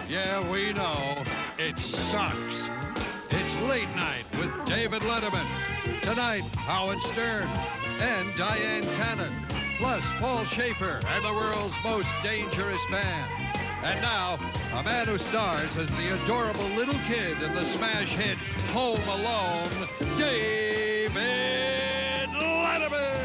Yeah, we know. It sucks. It's Late Night with David Letterman. Tonight, Howard Stern and Dyan Cannon, plus Paul Schaefer and the world's most dangerous man. And now, a man who stars as the adorable little kid in the smash hit Home Alone, David Letterman.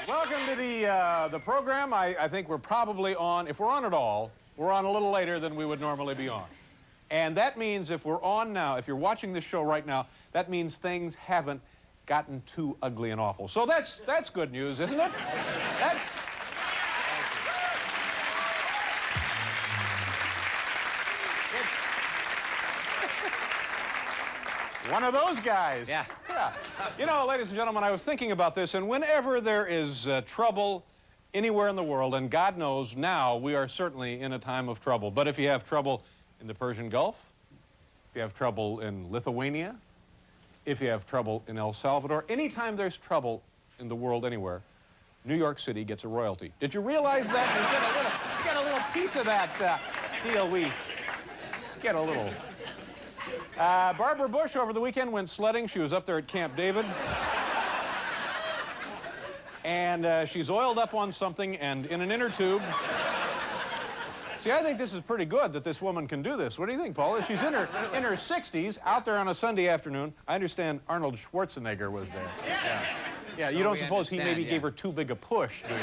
Welcome to the program. I think we're probably on, if we're on at all, we're on a little later than we would normally be on. And that means if we're on now, if you're watching this show right now, that means things haven't gotten too ugly and awful. So that's good news, isn't it? That's... One of those guys. Yeah. Yeah. You know, ladies and gentlemen, I was thinking about this, and whenever there is trouble anywhere in the world, and God knows now we are certainly in a time of trouble, but if you have trouble in the Persian Gulf, if you have trouble in Lithuania, if you have trouble in El Salvador, anytime there's trouble in the world anywhere, New York City gets a royalty. Did you realize that? You get a little piece of that deal. We get a little... Barbara Bush over the weekend went sledding. She was up there at Camp David. And she's oiled up on something and in an inner tube. See, I think this is pretty good that this woman can do this. What do you think, Paula? She's in her 60s, out there on a Sunday afternoon. I understand Arnold Schwarzenegger was there. Yeah, you don't suppose he maybe gave her too big a push, do you?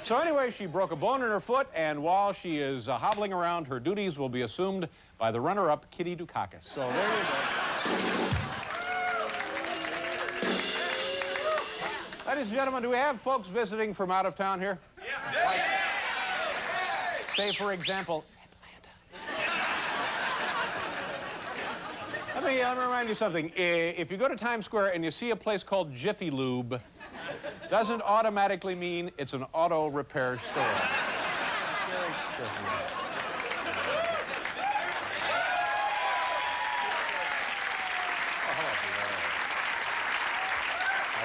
So anyway, she broke a bone in her foot, and while she is hobbling around, her duties will be assumed by the runner-up, Kitty Dukakis. So there you go. Ladies and gentlemen, do we have folks visiting from out of town here? Yeah. Like, say, for example, Atlanta. Let me remind you something. If you go to Times Square and you see a place called Jiffy Lube, doesn't automatically mean it's an auto repair store. Nice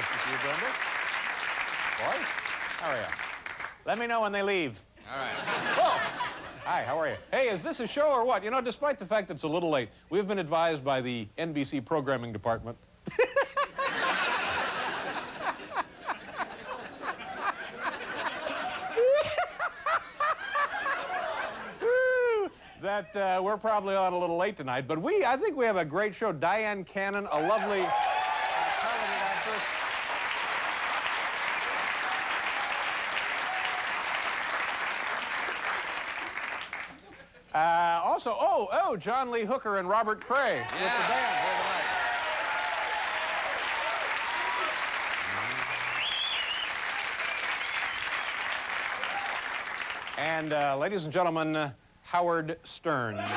to see you, Brenda. Boys, how are you? Let me know when they leave. All right. Whoa. Hi, how are you? Hey, is this a show or what? You know, despite the fact that it's a little late, we've been advised by the NBC programming department that we're probably on a little late tonight, but I think we have a great show. Dyan Cannon, a lovely talented actress. Also, John Lee Hooker and Robert Cray with the band here tonight. And ladies and gentlemen, Howard Stern. Say hello to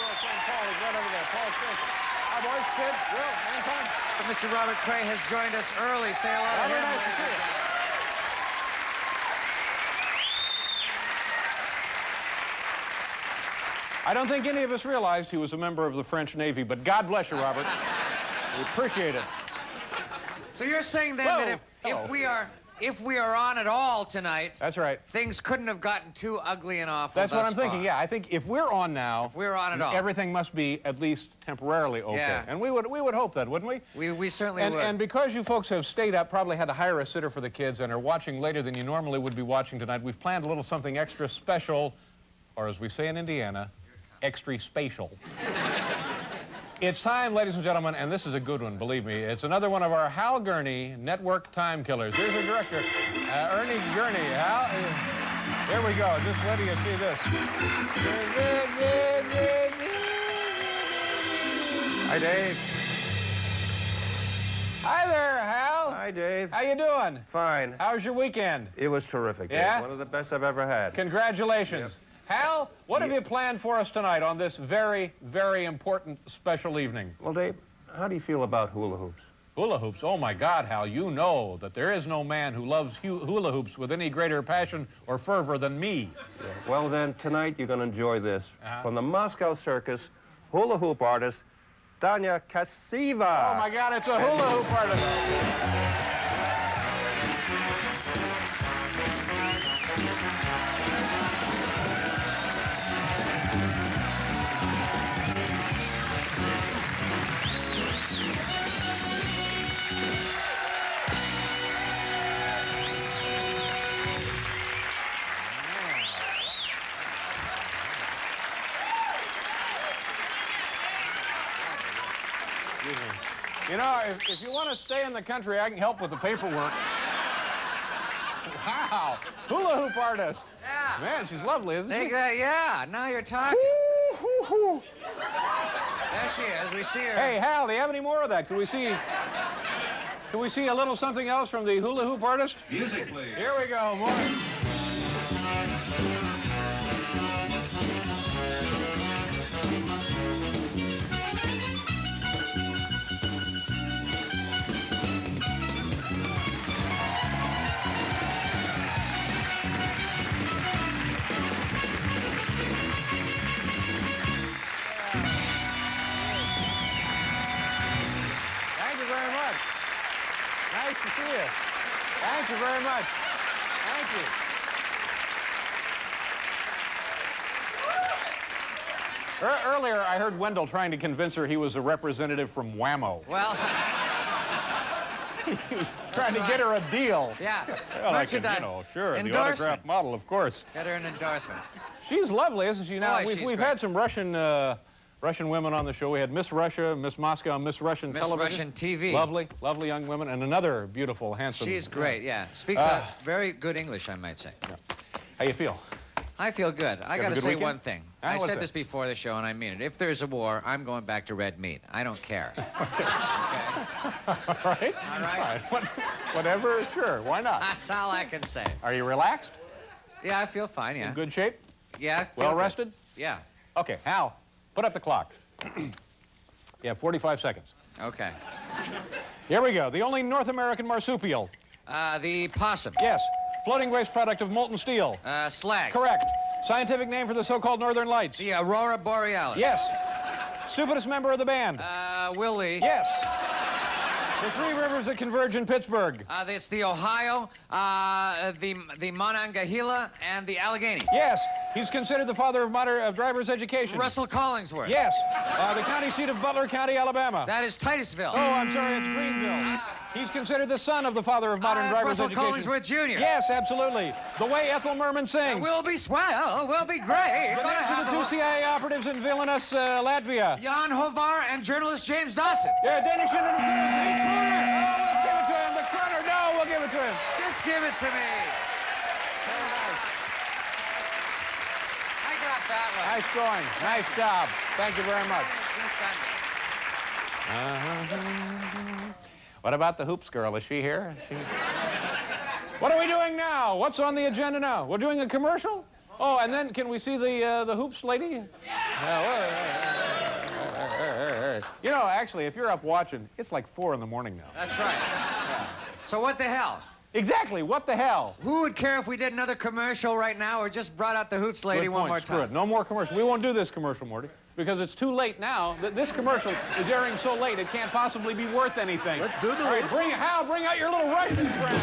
our friend Paul. He's right over there. Paul Schaefer. Hi, boys. Kid. Will. Anton. Mr. Robert Cray has joined us early. Say hello to him. Very nice to see you. I don't think any of us realized he was a member of the French Navy, but God bless you, Robert. We appreciate it. So you're saying then that if we are on at all tonight, that's right, things couldn't have gotten too ugly and awful. That's what I'm thinking. Yeah, I think if we're on now, if we're on at all, everything must be at least temporarily okay. Yeah. And we would hope that, wouldn't we? We certainly would. And because you folks have stayed up, probably had to hire a sitter for the kids, and are watching later than you normally would be watching tonight, we've planned a little something extra special, or as we say in Indiana, extra spatial. It's time, ladies and gentlemen, and this is a good one, believe me. It's another one of our Hal Gurnee network time killers. Here's our director, Ernie Gurnee. Hal, here we go. Just wait till you see this. Hi, Dave. Hi there, Hal. Hi, Dave. How you doing? Fine. How's your weekend? It was terrific, Dave. Yeah? One of the best I've ever had. Congratulations. Yep. Hal, what have you planned for us tonight on this very, very important special evening? Well, Dave, how do you feel about hula hoops? Hula hoops? Oh, my God, Hal, you know that there is no man who loves hula hoops with any greater passion or fervor than me. Yeah. Well, then, tonight you're going to enjoy this. From the Moscow Circus, hula hoop artist, Dyan Cannon. Oh, my God, it's a hula hoop artist. You know, if you want to stay in the country, I can help with the paperwork. Wow, hula hoop artist. Yeah. Man, she's lovely, isn't she? Yeah, now you're talking. Woo-hoo-hoo. There she is. We see her. Hey, Hal, do you have any more of that? Can we see a little something else from the hula hoop artist? Music, please. Here we go, more. Thank you very much. Nice to see you. Thank you very much. Thank you. Earlier, I heard Wendell trying to convince her he was a representative from Whammo. Well, He was trying to get her a deal. yeah. Well, I can, Merchandise. you know, sure, the Endorsement. autograph model, of course. Get her an endorsement. She's lovely, isn't she? Now, Boy, she's we've great. had some Russian women on the show. We had Miss Russia, Miss Moscow, Miss Russian Miss television. Russian TV. Lovely, lovely young women, and another beautiful, handsome. She's great, yeah. Speaks very good English, I might say. How you feel? I feel good. I have got a to good say weekend? one thing. Huh? I What's said that? this before the show, and I mean it. If there's a war, I'm going back to red meat. I don't care. All right. All right. Whatever, sure. Why not? That's all I can say. Are you relaxed? Yeah, I feel fine, yeah. In good shape? Yeah. I feel Well good. rested? Yeah. Okay, Hal, put up the clock. You have 45 seconds. Okay. Here we go. The only North American marsupial. The possum. Yes. Floating waste product of molten steel. Slag. Correct. Scientific name for the so-called Northern Lights. The Aurora Borealis. Yes. Stupidest member of the band. Willie. Yes. The three rivers that converge in Pittsburgh. It's the Ohio, the Monongahela, and the Allegheny. Yes. He's considered the father of driver's education. Russell Collingsworth. Yes. The county seat of Butler County, Alabama. That is Titusville. Oh, I'm sorry, it's Greenville. He's considered the son of the father of modern That's driver's Russell education. Collingsworth Jr. Yes, absolutely. The way Ethel Merman sings. We'll be swell, we'll be great. The names of the two CIA operatives in Vilnius, Latvia. Jan Hovar and journalist James Dawson. Yeah, Dennis Schindler. Oh, let's give it to him. The corner. No, we'll give it to him. Just give it to me. I got that one. Nice going. Nice job. Thank you very much. What about the hoops girl? Is she here? What are we doing now? What's on the agenda now? We're doing a commercial? Oh, and then can we see the hoops lady? You know, actually, if you're up watching, it's like 4 in the morning now. That's right. So what the hell? Exactly. What the hell? Who would care if we did another commercial right now or just brought out the hoops lady Good one point. more Screw time? it. No more commercial. We won't do this commercial, Morty, because it's too late now. This commercial is airing so late it can't possibly be worth anything. Let's do the All right, hoops. Hal, bring out your little Russian friend.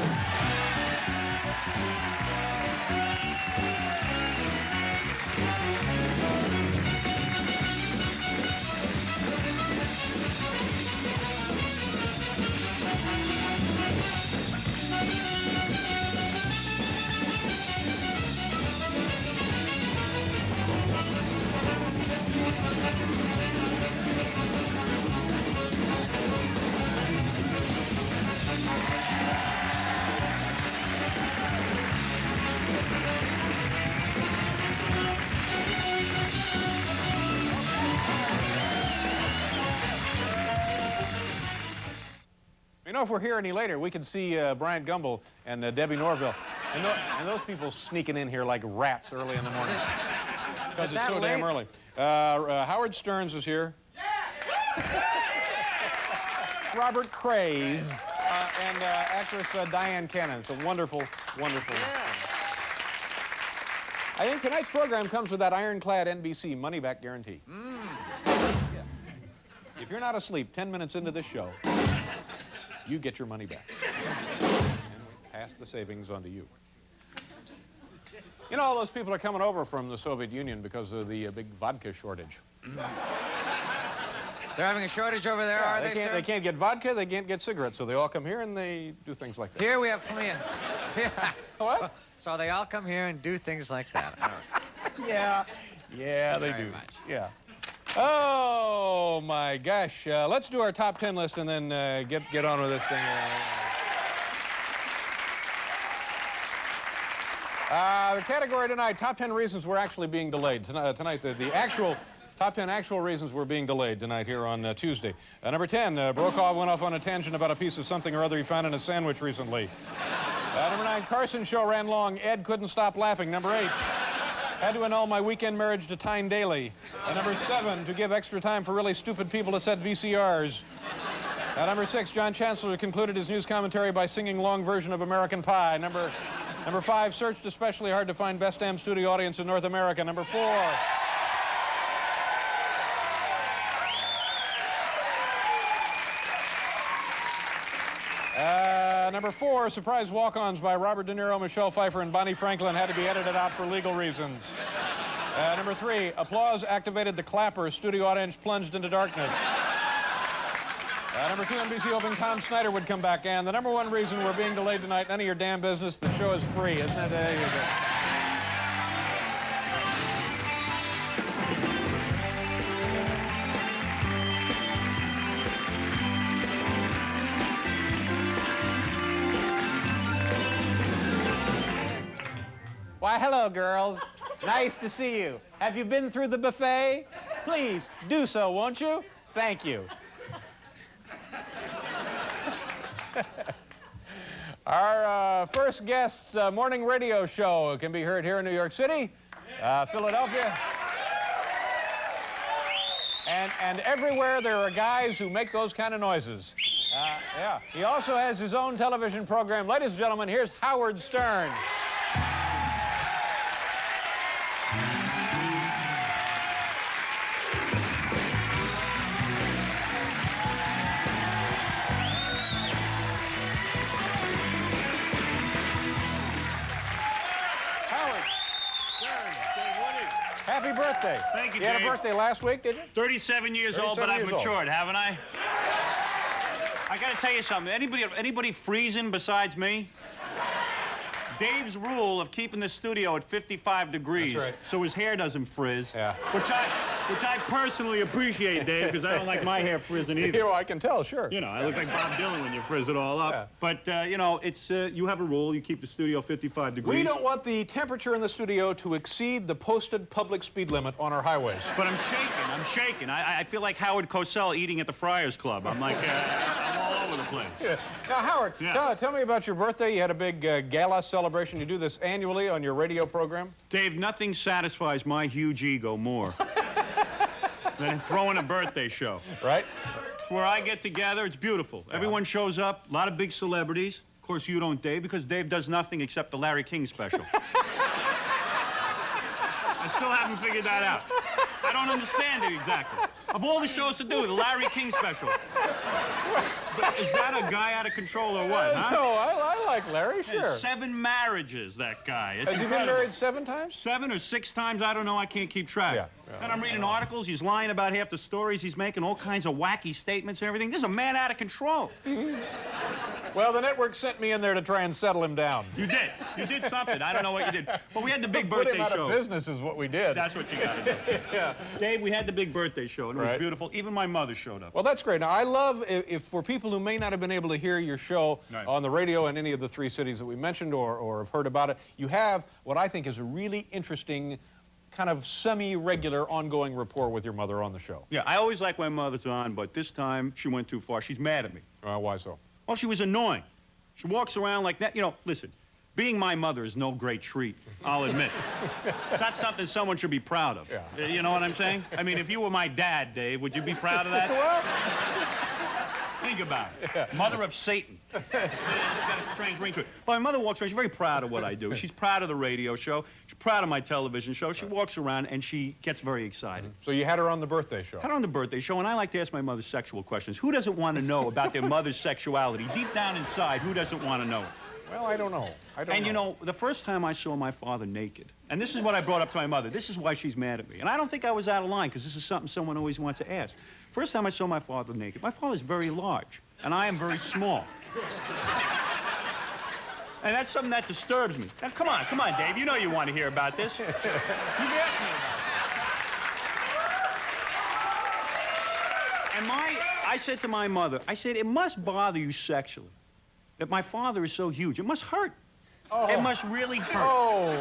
know, if we're here any later, we can see Bryant Gumbel and Debbie Norville. And those people sneaking in here like rats early in the morning. Because it's so damn early. Howard Stearns is here. Yeah! Robert Craze. And actress Dyan Cannon. It's a wonderful, wonderful. Yeah. I think tonight's program comes with that ironclad NBC money-back guarantee. Yeah. If you're not asleep 10 minutes into this show, you get your money back. And we pass the savings on to you. You know, all those people are coming over from the Soviet Union because of the big vodka shortage. They're having a shortage over there, are they, sir? They can't get vodka, they can't get cigarettes, so they all come here and they do things like that. Here we have plenty of... What? So they all come here and do things like that. Yeah, they Very do. much. Yeah. Oh, my gosh. Let's do our top 10 list and then get on with this thing. The category tonight, top 10 reasons we're actually being delayed. Tonight, the actual... Top 10 actual reasons we're being delayed tonight here on Tuesday. Number 10, Brokaw went off on a tangent about a piece of something or other he found in a sandwich recently. Number 9, Carson's show ran long. Ed couldn't stop laughing. Number 8, had to annul my weekend marriage to Tyne Daly. Number 7, to give extra time for really stupid people to set VCRs. Number 6, John Chancellor concluded his news commentary by singing long version of American Pie. Number 5, searched especially hard to find best damn studio audience in North America. Number 4... Number 4, surprise walk-ons by Robert De Niro, Michelle Pfeiffer, and Bonnie Franklin had to be edited out for legal reasons. Number 3, applause activated the clapper. Studio audience plunged into darkness. Number 2, NBC hoping Tom Snyder would come back. And the number 1 reason we're being delayed tonight, none of your damn business. The show is free, isn't it? There you go. Why, hello, girls. Nice to see you. Have you been through the buffet? Please, do so, won't you? Thank you. Our first guest's morning radio show can be heard here in New York City, Philadelphia. And everywhere there are guys who make those kind of noises. Yeah. He also has his own television program. Ladies and gentlemen, here's Howard Stern. Happy birthday. Thank you, You had Dave. a birthday last week, did you? 37 years old, but I've 37 years old. matured, haven't I? I gotta tell you something. Anybody freezing besides me? Dave's rule of keeping the studio at 55 degrees That's right. so his hair doesn't frizz, Yeah. which I personally appreciate, Dave, because I don't like my hair frizzing either. Yeah, well, I can tell, sure. You know, I look like Bob Dylan when you frizz it all up. Yeah. But, you know, it's you have a rule. You keep the studio 55 degrees. We don't want the temperature in the studio to exceed the posted public speed limit on our highways. But I'm shaking. I feel like Howard Cosell eating at the Friars Club. I'm like, I'm all over the place. Yeah. Now, Howard, Yeah. tell me about your birthday. You had a big gala celebration. You do this annually on your radio program? Dave, nothing satisfies my huge ego more than throwing a birthday show. Right? It's where I get together. It's beautiful. Everyone shows up, a lot of big celebrities. Of course, you don't, Dave, because Dave does nothing except the Larry King special. I still haven't figured that out. I don't understand it exactly. Of all the shows to do, the Larry King special. But is that a guy out of control or what, huh? No, I like Larry, sure. 7 marriages, that guy. It's Has he been incredible. married 7 times? 7 or 6 times, I don't know, I can't keep track. Yeah. And I'm reading articles, he's lying about half the stories, he's making all kinds of wacky statements and everything. This is a man out of control. Well, the network sent me in there to try and settle him down. You did something, I don't know what you did. But we had the big Put birthday him out show. of business is what we did. That's what you gotta do. Yeah. Dave, we had the big birthday show, and it was Right. beautiful. Even my mother showed up. Well, that's great. Now, I love, if for people who may not have been able to hear your show Right. on the radio in any of the 3 cities that we mentioned or have heard about it, you have what I think is a really interesting kind of semi-regular ongoing rapport with your mother on the show. Yeah, I always like when my mother's on, but this time she went too far. She's mad at me. Why so? Well, she was annoying. She walks around like that. You know, listen, being my mother is no great treat, I'll admit. It's not something someone should be proud of. Yeah. You know what I'm saying? I mean, if you were my dad, Dave, would you be proud of that? Well, think about it. Yeah. Mother of Satan. It's got a strange ring to it. But my mother walks around. She's very proud of what I do. She's proud of the radio show. She's proud of my television show. She walks around and she gets very excited. So you had her on the birthday show? Had her on the birthday show, and I like to ask my mother sexual questions. Who doesn't want to know about their mother's sexuality? Deep down inside, who doesn't want to know it? Well, I don't know. And you know, the first time I saw my father naked, and this is what I brought up to my mother, this is why she's mad at me. And I don't think I was out of line, because this is something someone always wants to ask. First time I saw my father naked, my father's very large, and I am very small. And that's something that disturbs me. Now, come on, Dave, you know you want to hear about this. You've asked me about it. And I said to my mother, I said, it must bother you sexually that my father is so huge. It must hurt. Oh. It must really hurt. Oh.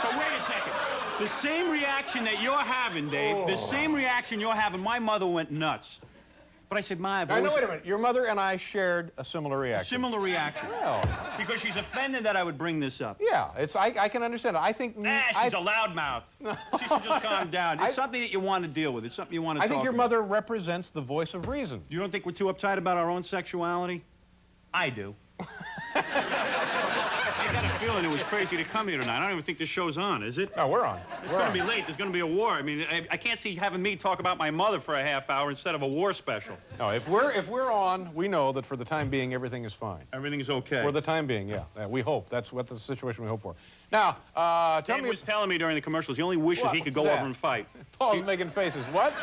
So wait a second. The same reaction that you're having, Dave, the same reaction you're having, my mother went nuts. But I said, Ma, I've always... Now, wait a minute. Your mother and I shared a similar reaction. Similar reaction. Well. Because she's offended that I would bring this up. Yeah, I can understand it. I think... she's a loudmouth. She should just calm down. It's something that you want to deal with. It's something you want to talk about. I think your mother represents the voice of reason. You don't think we're too uptight about our own sexuality? I do. I got a feeling it was crazy to come here tonight. I don't even think this show's on, is it? No, we're on. It's going to be late. There's going to be a war. I mean, I can't see having me talk about my mother for a half hour instead of a war special. No, if we're on, we know that for the time being, everything is fine. Everything's okay. For the time being, yeah. We hope. That's what the situation we hope for. Now, tell me... Dave was telling me during the commercials he only wishes he could go over and fight. Paul's making faces. What?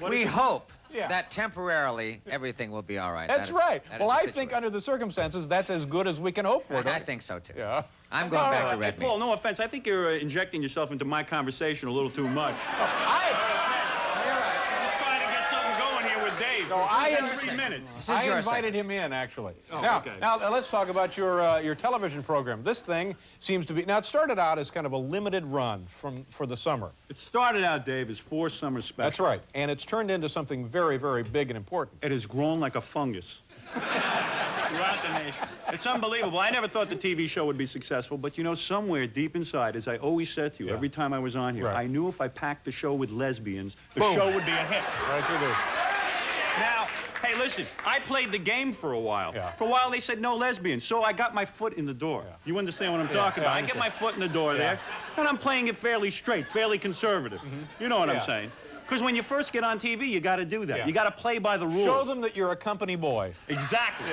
We hope Yeah. that temporarily everything will be all right. That's right. Well, I think under the circumstances, that's as good as we can hope for. I think so, too. Yeah. I'm going back to Hey, Red Meat. Paul, no offense. I think you're injecting yourself into my conversation a little too much. You're right. I'm just trying to get something going here with Dave. No, For 3 minutes. This is I your invited segment. him in, actually. Oh, now, okay. now, let's talk about your television program. This thing seems to be... Now, it started out as kind of a limited run for the summer. It started out, Dave, as 4 summer specials. That's right. And it's turned into something very, very big and important. It has grown like a fungus throughout the nation. It's unbelievable. I never thought the TV show would be successful, but you know, somewhere deep inside, as I always said to you every time I was on here, Right. I knew if I packed the show with lesbians, the Boom. show would be a hit. Right, you do. Now, hey, listen, I played the game for a while. Yeah. For a while, they said no lesbians, so I got my foot in the door. Yeah. You understand what I'm talking about? I I get my foot in the door there, and I'm playing it fairly straight, fairly conservative. You know what I'm saying? Because when you first get on TV, you got to do that. Yeah. You got to play by the rules. Show them that you're a company boy. Exactly.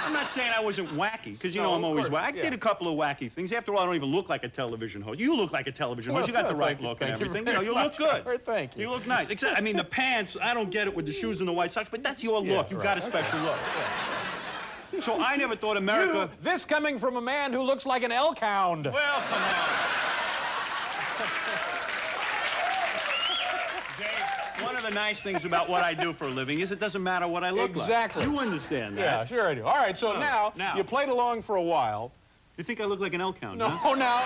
I'm not saying I wasn't wacky, because you know No, I'm of always course, wacky. I did a couple of wacky things. After all, I don't even look like a television host. You look like a television host. You got the right Thank you. look and Thank you everything. very You much, look good. Robert. Thank you. You look nice. Except, I mean, the pants, I don't get it with the shoes and the white socks, but that's your look. You right. got a special look. So I never thought America... This coming from a man who looks like an elk hound. Well, come on. Dave, one of the nice things about what I do for a living is it doesn't matter what I look like. Exactly. You understand that. Yeah, sure I do. All right, so now, now. you played along for a while. You think I look like an elk hound, No, huh? now...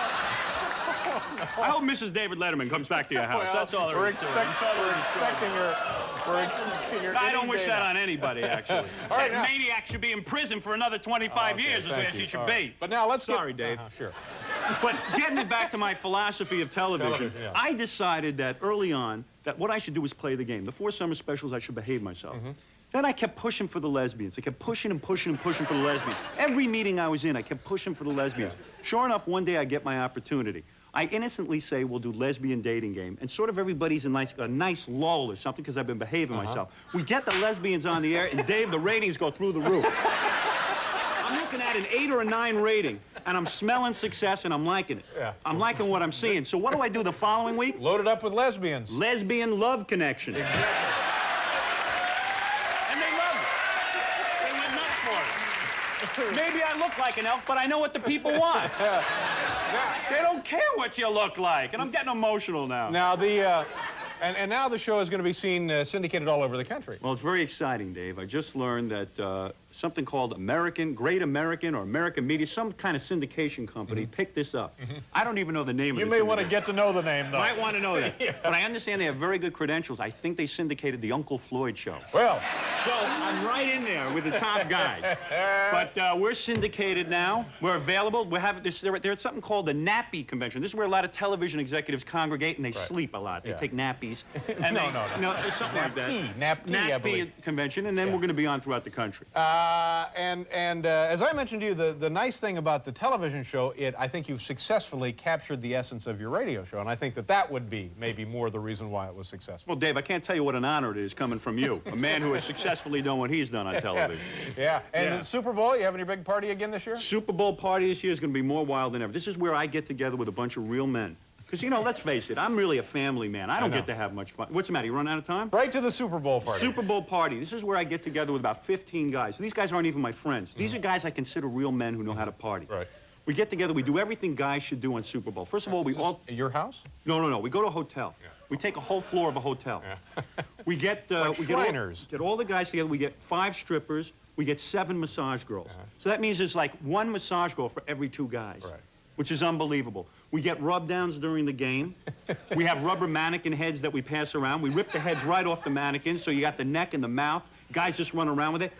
I hope Mrs. David Letterman comes back to your house. Well, That's all there we're is to it. expecting her. We're expecting her. I don't any wish day that now. on anybody, actually. All right, That now- maniac should be in prison for another 25 years is where Thank she you. should All be. right. But now let's Sorry, Dave. Sure. But getting it back to my philosophy of television, Television, yeah. I decided that early on that what I should do was play the game. The 4 summer specials, I should behave myself. Then I kept pushing for the lesbians. I kept pushing and pushing and pushing for the lesbians. Every meeting I was in, I kept pushing for the lesbians. Sure enough, one day I get my opportunity. I innocently say we'll do lesbian dating game, and sort of everybody's in a nice lull or something because I've been behaving myself. We get the lesbians on the air, and Dave, the ratings go through the roof. I'm looking at an 8 or a 9 rating, and I'm smelling success, and I'm liking it. Yeah. I'm liking what I'm seeing. So what do I do the following week? Loaded up with lesbians. Lesbian love connection. And they loved it. They went nuts for it. Maybe I look like an elk, but I know what the people want. They don't care what you look like, and I'm getting emotional now. Now and now the show is going to be seen syndicated all over the country. Well, it's very exciting, Dave. I just learned that something called Great American or American Media, some kind of syndication company picked this up. I don't even know the name of it. You may want to get to know the name, though. Might want to know that. Yeah. But I understand they have very good credentials. I think they syndicated the Uncle Floyd show. Well, so I'm right in there with the top guys. But we're syndicated now. We're available. We have this. There's something called the nappy convention. This is where a lot of television executives congregate and they sleep a lot. They take nappies. And no. There's something like that. Nappy convention, and then we're going to be on throughout the country. As I mentioned to you, the nice thing about the television show, I think you've successfully captured the essence of your radio show, and I think that would be maybe more the reason why it was successful. Well, Dave, I can't tell you what an honor it is coming from you, a man who has successfully done what he's done on television. Yeah. And the Super Bowl, you having your big party again this year? Super Bowl party this year is going to be more wild than ever. This is where I get together with a bunch of real men. Because, you know, let's face it, I'm really a family man. I don't get to have much fun. What's the matter? You run out of time? Right to the Super Bowl party. Super Bowl party. This is where I get together with about 15 guys. These guys aren't even my friends. These are guys I consider real men who know how to party. Right. We get together. We do everything guys should do on Super Bowl. First of all, we all... Your house? No. We go to a hotel. Yeah. We take a whole floor of a hotel. Yeah. We get... like we get all the guys together. We get 5 strippers. We get 7 massage girls. So that means it's like 1 massage girl for every 2 guys. Right. Which is unbelievable. We get rub-downs during the game. We have rubber mannequin heads that we pass around. We rip the heads right off the mannequins, so you got the neck and the mouth. Guys just run around with it.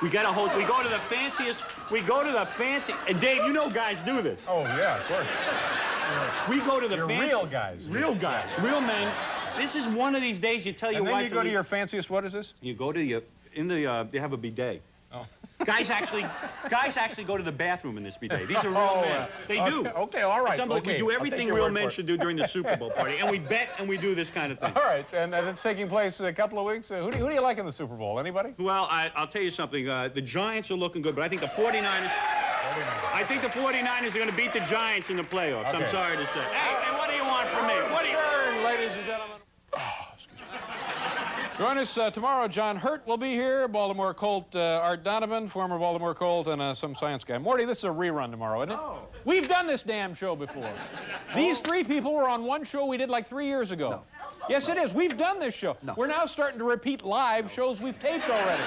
We go to the fanciest, and Dave, you know guys do this. Oh, yeah, of course. We go to the real guys. Real guys, real men. This is one of these days you tell your wife... And then you go to your fanciest, what is this? You go to they have a bidet. Oh. Guys actually go to the bathroom in this bidet. These are real men. They do. Okay, all right. We do everything real men should do during the Super Bowl party, and we bet and we do this kind of thing. All right, and it's taking place in a couple of weeks. Who do you like in the Super Bowl? Anybody? Well, I'll tell you something. The Giants are looking good, but I think the 49ers... I think the 49ers are going to beat the Giants in the playoffs. Okay. I'm sorry to say. Hey, what do you want from me? What do you... Ladies and gentlemen. Join us tomorrow. John Hurt will be here. Baltimore Colt Art Donovan, former Baltimore Colt, and some science guy. Morty, this is a rerun tomorrow, isn't it? Oh. We've done this damn show before. These 3 people were on one show we did like 3 years ago. No. Yes, it is. We've done this show. No. We're now starting to repeat live shows we've taped already.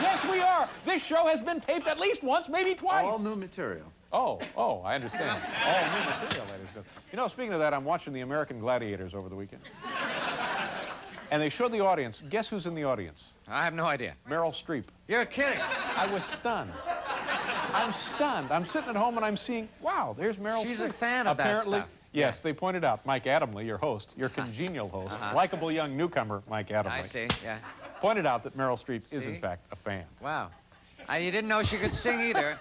Yes, we are. This show has been taped at least once, maybe twice. All new material. Oh, I understand. All new material, ladies and gentlemen. You know, speaking of that, I'm watching the American Gladiators over the weekend. And they showed the audience. Guess who's in the audience? I have no idea. Meryl Streep. You're kidding. I was stunned. I'm stunned. I'm sitting at home and I'm seeing, wow, there's Meryl Streep. She's a fan of Apparently, that stuff. Yes, they pointed out, Mike Adamley, your host, your congenial host, likable young newcomer, Mike Adamley. I see, yeah. Pointed out that Meryl Streep is, in fact, a fan. Wow. You didn't know she could sing either.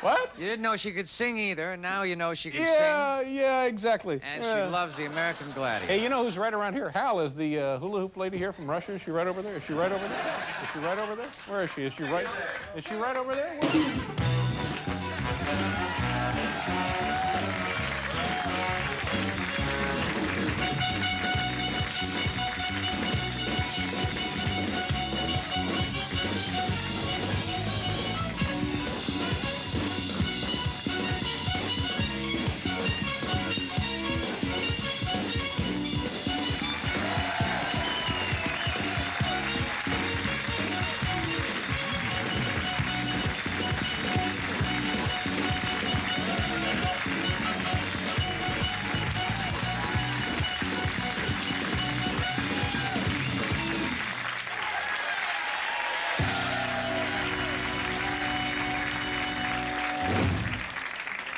What? You didn't know she could sing either, and now you know she can sing. Yeah, exactly. And she loves the American Gladiator. Hey, you know who's right around here? Hal is the hula hoop lady here from Russia. Is she right over there? Is she right over there? Is she right over there? Where is she? Is she right over there? Where?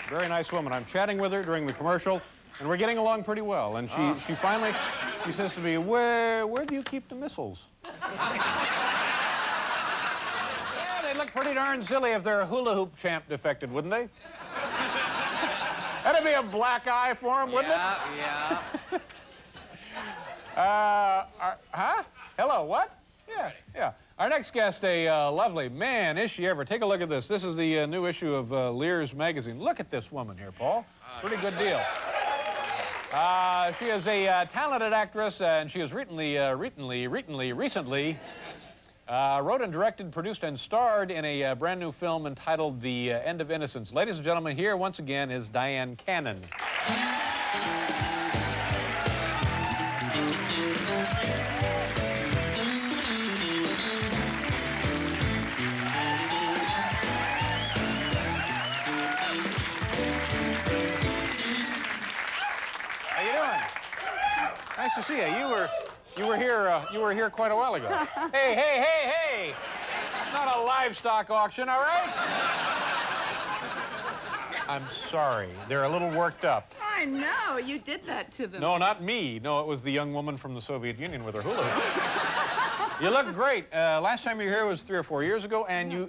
Very nice woman. I'm chatting with her during the commercial, and we're getting along pretty well. And she finally, she says to me, where do you keep the missiles? Yeah, they'd look pretty darn silly if their hula hoop champ defected, wouldn't they? That'd be a black eye for him, wouldn't it? Yeah. Huh? Hello, what? Yeah. Our next guest, a lovely, man, is she ever. Take a look at this. This is the new issue of Lear's magazine. Look at this woman here, Paul. Pretty good deal. She is a talented actress, and she has recently wrote and directed, produced, and starred in a brand new film entitled The End of Innocence. Ladies and gentlemen, here once again is Dyan Cannon. nice to see you. You were here quite a while ago. Hey, hey, hey, hey! It's not a livestock auction, all right? I'm sorry. They're a little worked up. I know. You did that to them. No, not me. No, it was the young woman from the Soviet Union with her hula hoop. You look great. Last time you were here was 3 or 4 years ago, and you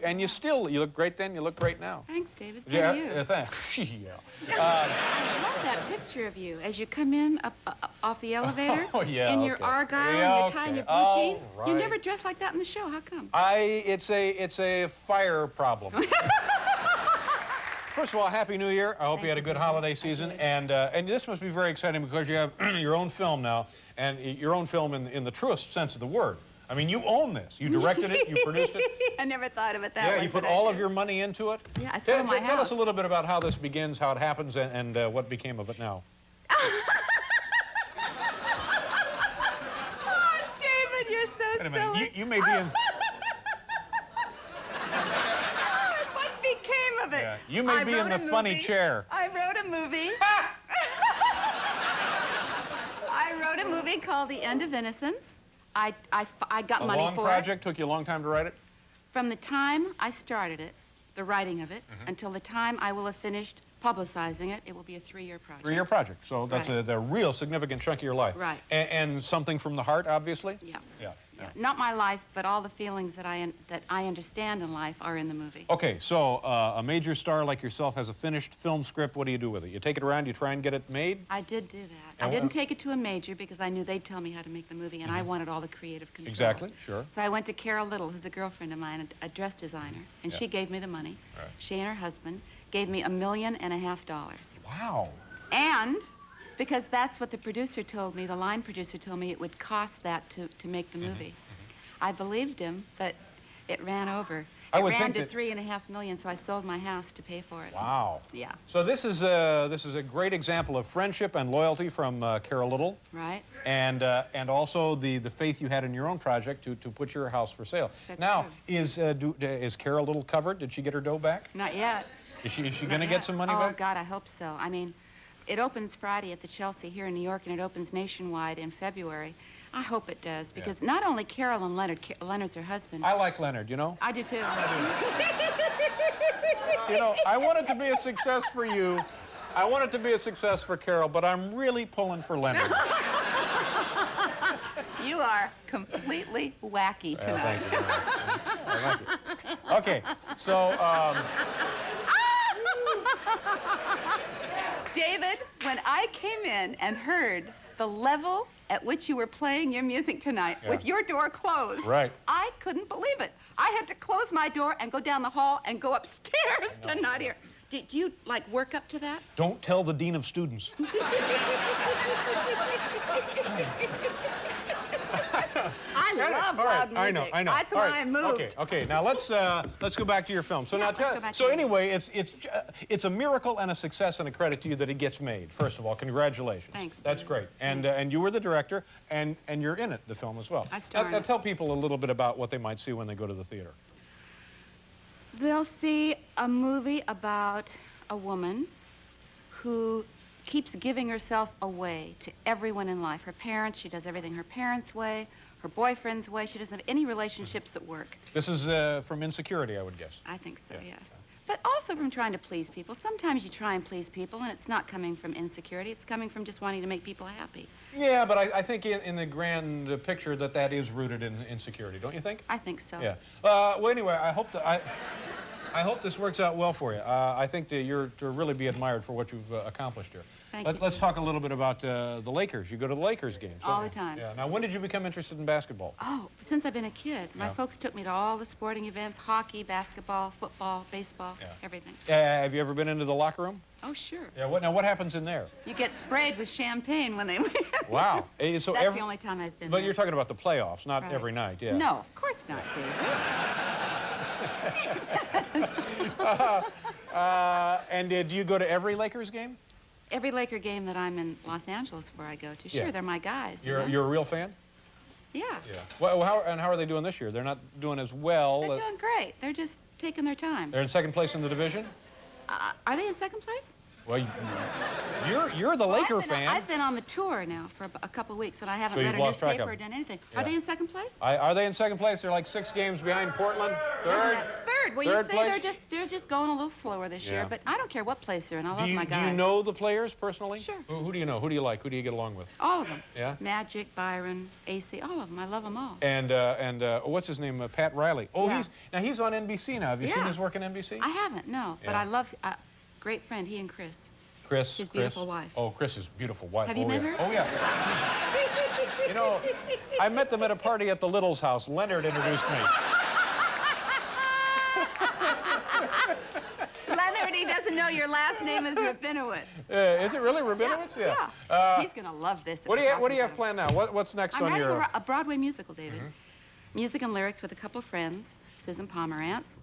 look great then. You look great now. Thanks, David. So Yeah, do you. thanks. Yeah. I love that picture of you as you come in up off the elevator. Oh, yeah, in your okay. Argyle Yeah, and your tie and your blue okay. jeans. All You right. never dress like that in the show. How come? It's a fire problem. First of all, Happy New Year. I hope you had a good holiday season. And this must be very exciting because you have your own film now, and your own film in the truest sense of the word. I mean, you own this. You directed it, you produced it. I never thought of it that way. Yeah, you put but I all did. of your money into it. Yeah, I sold my Tell us house. a little bit about how this begins, how it happens, and what became of it now. Oh, David, you're so Wait a minute. silly. You may be in... What became of it? Yeah, you may be in wrote the a funny movie. chair. I wrote a movie. I wrote a movie called The End of Innocence. I got A money long for project? Took you a long time to write it? it. From the time I started it, the writing of it, until the time I will have finished publicizing it, it will be a 3-year project. 3-year project. So that's Right. a real significant chunk of your life. Right. And something from the heart, obviously? Yeah. Yeah. Yeah. Not my life, but all the feelings that I understand in life are in the movie. Okay, so a major star like yourself has a finished film script. What do you do with it? You take it around, you try and get it made? I did do that. And I didn't take it to a major because I knew they'd tell me how to make the movie, and I wanted all the creative controls. Exactly, sure. So I went to Carol Little, who's a girlfriend of mine, a dress designer, and she gave me the money. Right. She and her husband gave me $1.5 million. Wow. And because that's what the producer told me, the line producer told me it would cost that to make the movie. I believed him, but it ran over. I It would ran think to that- $3.5 million, so I sold my house to pay for it. Wow. Yeah. So this is a great example of friendship and loyalty from Carol Little, Right? and also the faith you had in your own project to put your house for sale. That's now, true. is Carol Little covered? Did she get her dough back? Not yet. Is she Not going to yet. get some money oh, back? God, I hope so. I mean, it opens Friday at the Chelsea here in New York, and it opens nationwide in February. I hope it does, because not only Carol and Leonard, Leonard's her husband. I like Leonard, you know? I do too. You know, I want it to be a success for you. I want it to be a success for Carol, but I'm really pulling for Leonard. You are completely wacky tonight. Thank you very much. I like it. Okay, so David, when I came in and heard the level at which you were playing your music tonight with your door closed, Right. I couldn't believe it. I had to close my door and go down the hall and go upstairs to not hear. Did you, like, work up to that? don't tell the dean of students. I love All loud right, music. I know. That's All why right, I moved. Okay. Now let's go back to your film. So Yeah, now let's tell. go back So to it. anyway, it's a miracle and a success and a credit to you that it gets made. First of all, congratulations. Thanks, That's David. great. And you were the director, and you're in it, the film as well. I star in it. Tell people a little bit about what they might see when they go to the theater. They'll see a movie about a woman who keeps giving herself away to everyone in life. Her parents, she does everything her parents' way, her boyfriend's way. She doesn't have any relationships that work. This is from Insecurity, I would guess. I think so, Yeah. yes. But also from trying to please people. Sometimes you try and please people, and it's not coming from insecurity. It's coming from just wanting to make people happy. Yeah, but I think in the grand picture that is rooted in insecurity, don't you think? I think so. Yeah. Well, anyway, I hope this works out well for you. I think that you're to really be admired for what you've accomplished here. Thank you. Let's talk a little bit about the Lakers. You go to the Lakers games. All don't you? the time. Yeah. Now, when did you become interested in basketball? Oh, since I've been a kid. My Yeah. folks took me to all the sporting events, hockey, basketball, football, baseball, Yeah. everything. Have you ever been into the locker room? Oh, sure. Yeah. What happens in there? You get sprayed with champagne when they win. Wow. So That's the only time I've been But there. you're talking about the playoffs, not Right. every night. Yeah. No, of course not, David. And did you go to every Lakers game? Every Laker game that I'm in Los Angeles for, I go to. Sure, Yeah. they're my guys. you You're know? a real fan? Yeah. Yeah. Well, how are they doing this year? They're not doing as well. They're doing great. They're just taking their time. They're in second place in the division. Are they in second place? Well, you're the Laker fan. I've been on the tour now for a couple weeks, and I haven't So read you've a lost track newspaper of or them. done anything. Yeah. Are they in second place? Are they in second place? They're like 6 games behind Portland. Third? Third. Well, Third you say place? they're just going a little slower this Yeah. year, but I don't care what place they're in. I love my Do guys. you know the players personally? Sure. Who do you know? Who do you like? Who do you get along with? All of them. Yeah? Magic, Byron, AC, all of them. I love them all. And what's his name? Pat Riley. Oh, Yeah. he's on NBC now. Have you seen Yeah. his work on NBC? I haven't, no, but Yeah. I love, great friend, he and Chris. Chris. His beautiful wife. Oh, Chris's beautiful wife. Have you oh, met yeah. her? Oh, yeah. You know, I met them at a party at the Littles' house. Leonard introduced me. Leonard, he doesn't know your last name is Rabinowitz. Is it really Rabinowitz? Yeah. He's gonna love this. What do you have planned now? What's next I'm on writing your? a Broadway musical, David. Music and lyrics with a couple of friends, Susan Pomerantz,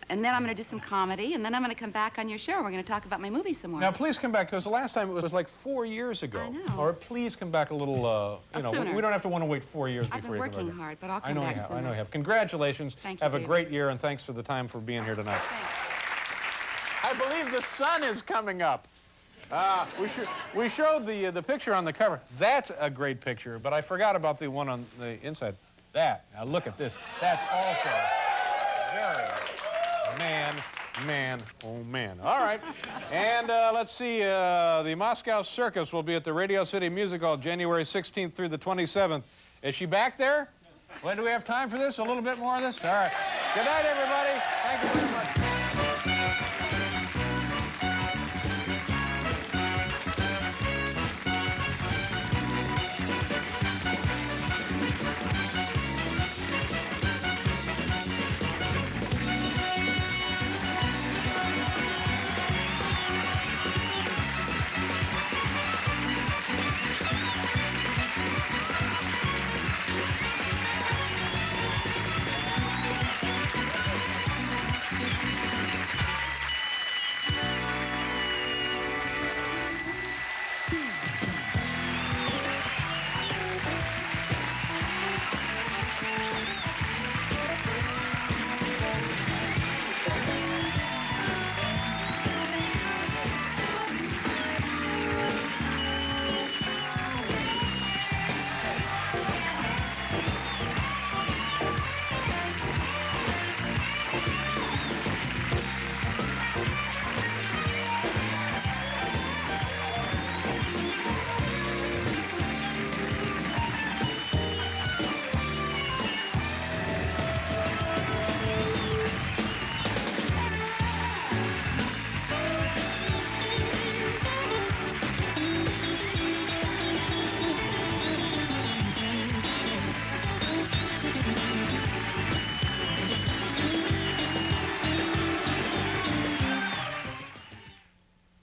and then I'm going to do some comedy, and then I'm going to come back on your show. We're going to talk about my movie some more. Now, please come back, because the last time it was like 4 years ago. I know. Or please come back a little, Sooner. we don't have to want to wait 4 years I've before been you come working back. hard, but I'll I come know back you have. sooner. I know you have. Congratulations. Thank you, Have a David. great year, and thanks for the time for being here tonight. Thanks. I believe the sun is coming up. We showed the picture on the cover. That's a great picture, but I forgot about the one on the inside. That. Now look at this. That's also very man, oh man. All right. And let's see, the Moscow Circus will be at the Radio City Music Hall January 16th through the 27th. Is she back there? When do we have time for this? A little bit more of this? All right. Good night, everybody.